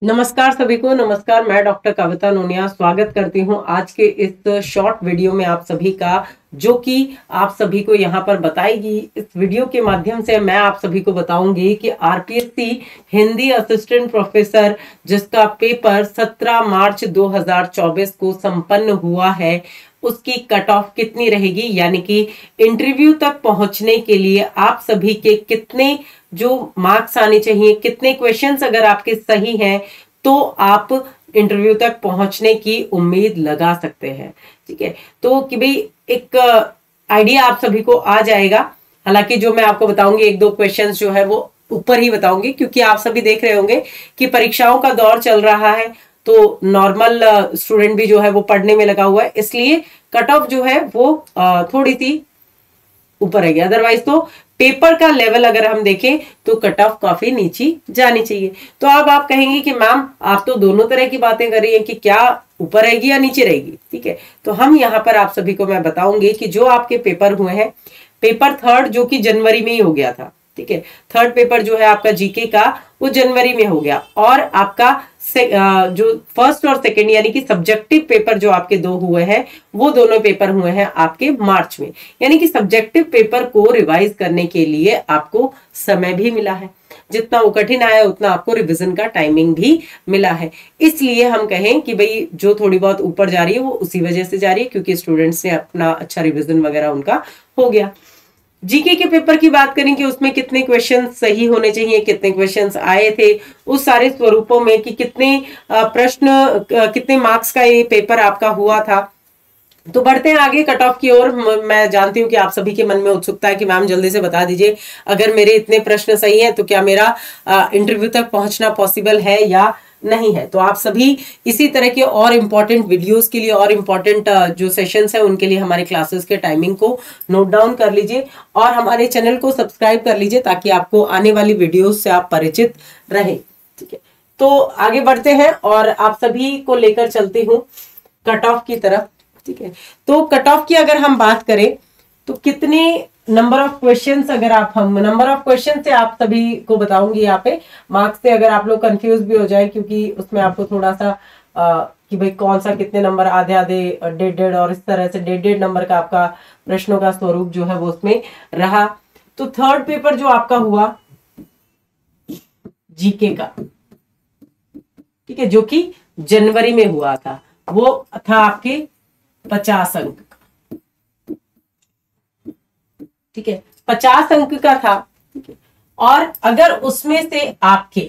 नमस्कार सभी को। नमस्कार, मैं डॉक्टर कविता नोनिया स्वागत करती हूं आज के इस शॉर्ट वीडियो में आप सभी का, जो कि आप सभी को यहां पर बताएगी। इस वीडियो के माध्यम से मैं आप सभी को बताऊंगी कि आरपीएससी हिंदी असिस्टेंट प्रोफेसर जिसका पेपर 17 मार्च 2024 को संपन्न हुआ है, उसकी कट ऑफ कितनी रहेगी, यानी कि इंटरव्यू तक पहुंचने के लिए आप सभी के कितने जो मार्क्स आने चाहिए, कितने क्वेश्चंस अगर आपके सही हैं तो आप इंटरव्यू तक पहुंचने की उम्मीद लगा सकते हैं। ठीक है, तो कि भाई एक आइडिया आप सभी को आ जाएगा। हालांकि जो मैं आपको बताऊंगी, एक दो क्वेश्चंस जो है वो ऊपर ही बताऊंगी, क्योंकि आप सभी देख रहे होंगे कि परीक्षाओं का दौर चल रहा है, तो नॉर्मल स्टूडेंट भी जो है वो पढ़ने में लगा हुआ है, इसलिए कट ऑफ जो है वो थोड़ी सी ऊपर रहेगी। अदरवाइज तो पेपर का लेवल अगर हम देखें तो कट ऑफ काफी नीचे जानी चाहिए। तो अब आप कहेंगे कि मैम आप तो दोनों तरह की बातें कर रही हैं कि क्या ऊपर रहेगी या नीचे रहेगी। ठीक है, तो हम यहाँ पर आप सभी को मैं बताऊंगी कि जो आपके पेपर हुए हैं, पेपर थर्ड जो कि जनवरी में ही हो गया था। ठीक है, थर्ड पेपर जो है आपका जीके का वो जनवरी में हो गया, और आपका जो फर्स्ट और सेकंड यानी कि सब्जेक्टिव पेपर जो आपके दो हुए हैं, वो दोनों पेपर हुए हैं आपके मार्च में। यानी कि सब्जेक्टिव पेपर को रिवाइज करने के लिए आपको समय भी मिला है, जितना वो कठिन आया उतना आपको रिवीजन का टाइमिंग भी मिला है। इसलिए हम कहें कि भाई जो थोड़ी बहुत ऊपर जा रही है वो उसी वजह से जा रही है क्योंकि स्टूडेंट्स ने अपना अच्छा रिवीजन वगैरह उनका हो गया। जीके के पेपर की बात करें कि उसमें कितने क्वेश्चन सही होने चाहिए, कितने क्वेश्चंस आए थे, उस सारे स्वरूपों में कि कितने प्रश्न, कितने मार्क्स का ये पेपर आपका हुआ था। तो बढ़ते हैं आगे कट ऑफ की ओर। मैं जानती हूँ कि आप सभी के मन में उत्सुकता है कि मैम जल्दी से बता दीजिए, अगर मेरे इतने प्रश्न सही हैं तो क्या मेरा इंटरव्यू तक पहुंचना पॉसिबल है या नहीं है। तो आप सभी इसी तरह के और इम्पोर्टेंट वीडियोस के लिए और इम्पोर्टेंट जो सेशंस हैं उनके लिए हमारे क्लासेस के टाइमिंग को नोट डाउन कर लीजिए और हमारे चैनल को सब्सक्राइब कर लीजिए ताकि आपको आने वाली वीडियोस से आप परिचित रहें। ठीक है, तो आगे बढ़ते हैं और आप सभी को लेकर चलती हूँ कट ऑफ की तरफ। ठीक है, तो कट ऑफ की अगर हम बात करें तो कितने नंबर ऑफ क्वेश्चंस, अगर हम नंबर ऑफ क्वेश्चन से आप सभी को बताऊंगी यहाँ पे मार्क्स से, अगर आप लोग कंफ्यूज भी हो जाए क्योंकि उसमें आपको थोड़ा सा कि भाई कौन सा कितने नंबर, आधे आधे, डेढ़ डेढ़, और इस तरह से डेढ़ डेढ़ नंबर का आपका प्रश्नों का स्वरूप जो है वो उसमें रहा। तो थर्ड पेपर जो आपका हुआ जीके का, ठीक है, जो कि जनवरी में हुआ था, वो था आपके 50 अंक का। ठीक है, 50 अंक का था। ठीक है, और अगर उसमें से आपके,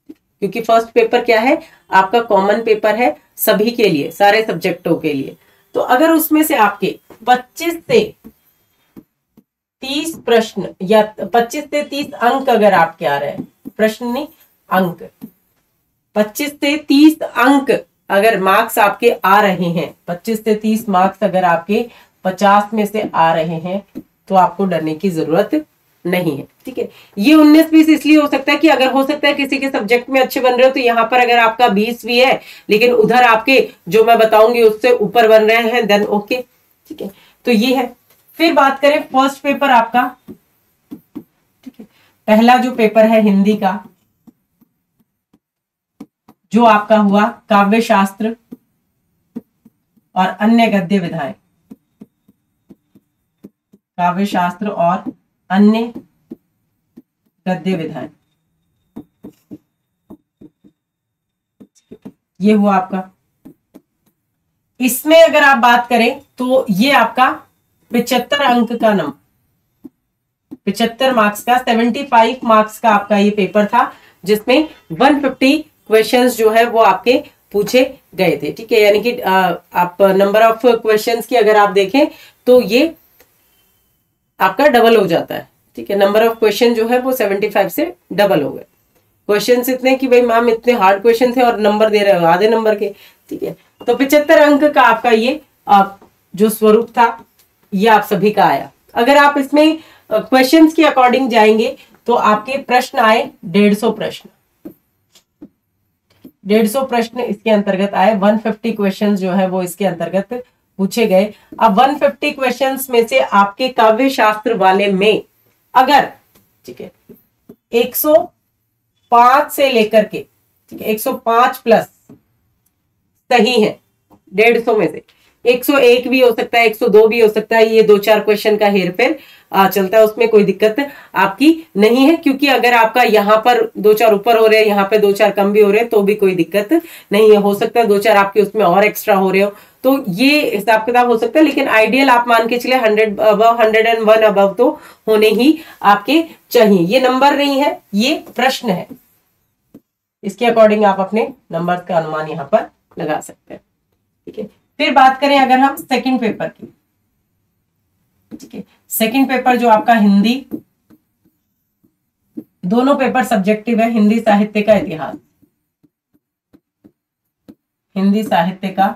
क्योंकि फर्स्ट पेपर क्या है आपका कॉमन पेपर है सभी के लिए, सारे सब्जेक्टों के लिए, तो अगर उसमें से आपके 25 से 30 प्रश्न या 25 से 30 अंक अगर आपके आ रहे हैं, प्रश्न नहीं अंक, 25 से 30 अंक अगर मार्क्स आपके आ रहे हैं, 25 से 30 मार्क्स अगर आपके 50 में से आ रहे हैं, तो आपको डरने की जरूरत नहीं है। ठीक है, ये 19-20 इसलिए हो सकता है कि अगर हो सकता है किसी के सब्जेक्ट में अच्छे बन रहे हो तो यहाँ पर अगर आपका 20 भी है लेकिन उधर आपके जो मैं बताऊंगी उससे ऊपर बन रहे हैं, देन ओके। ठीक है, तो ये है। फिर बात करें फर्स्ट पेपर आपका, ठीक है, पहला जो पेपर है हिंदी का, जो आपका हुआ काव्य शास्त्र और अन्य गद्य विधाएं, काव्य शास्त्र और अन्य गद्य विधाएं, ये हुआ आपका। इसमें अगर आप बात करें तो ये आपका 75 अंक का नंबर, 75 मार्क्स का, 75 मार्क्स का आपका ये पेपर था, जिसमें 150 क्वेश्चंस जो है वो आपके पूछे गए थे। ठीक है, यानी कि आप नंबर ऑफ क्वेश्चंस की अगर आप देखें तो ये आपका डबल हो जाता है। ठीक है, नंबर ऑफ क्वेश्चन जो है वो 75 से डबल हो गए। क्वेश्चंस इतने कि भाई मैम इतने हार्ड क्वेश्चन थे और नंबर दे रहे हो आधे नंबर के। ठीक है, तो 75 अंक का आपका ये जो स्वरूप था ये आप सभी का आया। अगर आप इसमें क्वेश्चंस के अकॉर्डिंग जाएंगे तो आपके प्रश्न आए 150 प्रश्न, 150 प्रश्न इसके अंतर्गत आए। 150 क्वेश्चंस जो है वो इसके अंतर्गत पूछे गए। अब 150 क्वेश्चंस में से आपके काव्य शास्त्र वाले में अगर, ठीक है, 105 से लेकर के ठीक है, 105 प्लस सही है 150 में से। 101 भी हो सकता है, 102 भी हो सकता है, ये 2-4 क्वेश्चन का हेरफेर चलता है, उसमें कोई दिक्कत आपकी नहीं है, क्योंकि अगर आपका यहाँ पर 2-4 ऊपर हो रहे हैं, यहाँ पे 2-4 कम भी हो रहे हैं तो भी कोई दिक्कत नहीं है। हो सकता है 2-4 आपके उसमें और एक्स्ट्रा हो रहे हो, तो ये हिसाब किताब हो सकता है, लेकिन आइडियल आप मान के चले 100 अबव, 101 अबव तो होने ही आपके चाहिए। ये नंबर नहीं है, ये प्रश्न है, इसके अकॉर्डिंग आप अपने नंबर का अनुमान यहाँ पर लगा सकते हैं। ठीक है, फिर बात करें अगर हम सेकंड पेपर की। ठीक है, सेकंड पेपर जो आपका हिंदी, दोनों पेपर सब्जेक्टिव है, हिंदी साहित्य का इतिहास, हिंदी साहित्य का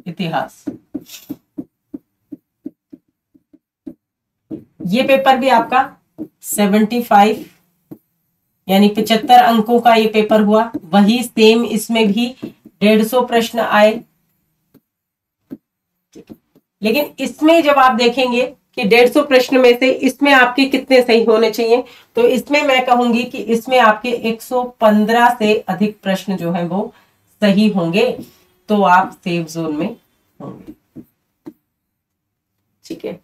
इतिहास, ये पेपर भी आपका 75 यानी 75 अंकों का ये पेपर हुआ। वही सेम इसमें भी 150 प्रश्न आए, लेकिन इसमें जब आप देखेंगे कि 150 प्रश्न में से इसमें आपके कितने सही होने चाहिए, तो इसमें मैं कहूंगी कि इसमें आपके 115 से अधिक प्रश्न जो है वो सही होंगे, तो आप सेफ जोन में होंगे। ठीक है,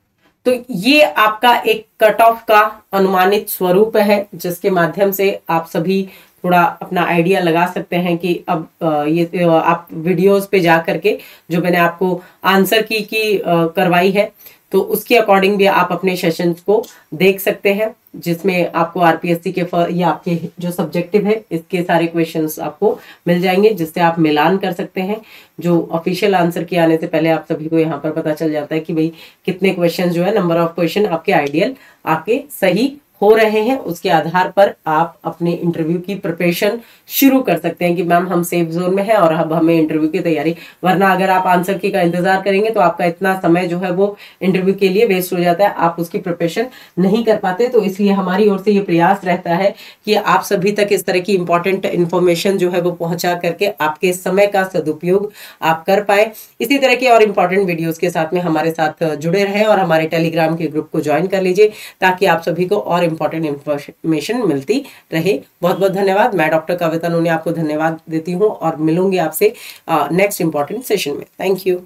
तो ये आपका एक कट ऑफ का अनुमानित स्वरूप है, जिसके माध्यम से आप सभी थोड़ा अपना आइडिया लगा सकते हैं कि अब ये आप वीडियोस पे जा करके जो मैंने आपको आंसर की करवाई है, तो उसके अकॉर्डिंग भी आप अपने सेशंस को देख सकते हैं, जिसमें आपको आरपीएससी के या आपके जो सब्जेक्टिव है इसके सारे क्वेश्चंस आपको मिल जाएंगे, जिससे आप मिलान कर सकते हैं। जो ऑफिशियल आंसर के आने से पहले आप सभी को यहाँ पर पता चल जाता है कि भाई कितने क्वेश्चन जो है, नंबर ऑफ क्वेश्चन आपके आइडियल आपके सही हो रहे हैं। उसके आधार पर आप अपने इंटरव्यू की प्रिपरेशन शुरू कर सकते हैं कि मैम हम सेफ जोन में हैं और अब हमें इंटरव्यू की तैयारी, वरना अगर आप आंसर की का इंतजार करेंगे तो आपका इतना समय जो है वो इंटरव्यू के लिए वेस्ट हो जाता है, आप उसकी प्रिपरेशन नहीं कर पाते। तो इसलिए हमारी ओर से ये प्रयास रहता है कि आप सभी तक इस तरह की इंपॉर्टेंट इन्फॉर्मेशन जो है वो पहुंचा करके आपके समय का सदुपयोग आप कर पाए। इसी तरह के और इम्पोर्टेंट वीडियोज के साथ में हमारे साथ जुड़े रहें और हमारे टेलीग्राम के ग्रुप को ज्वाइन कर लीजिए, ताकि आप सभी को और इंपॉर्टेंट इंफॉर्मेशन मिलती रहे। बहुत बहुत धन्यवाद। मैं डॉक्टर कविता नूनिया आपको धन्यवाद देती हूँ और मिलूंगी आपसे नेक्स्ट इंपॉर्टेंट सेशन में। Thank you.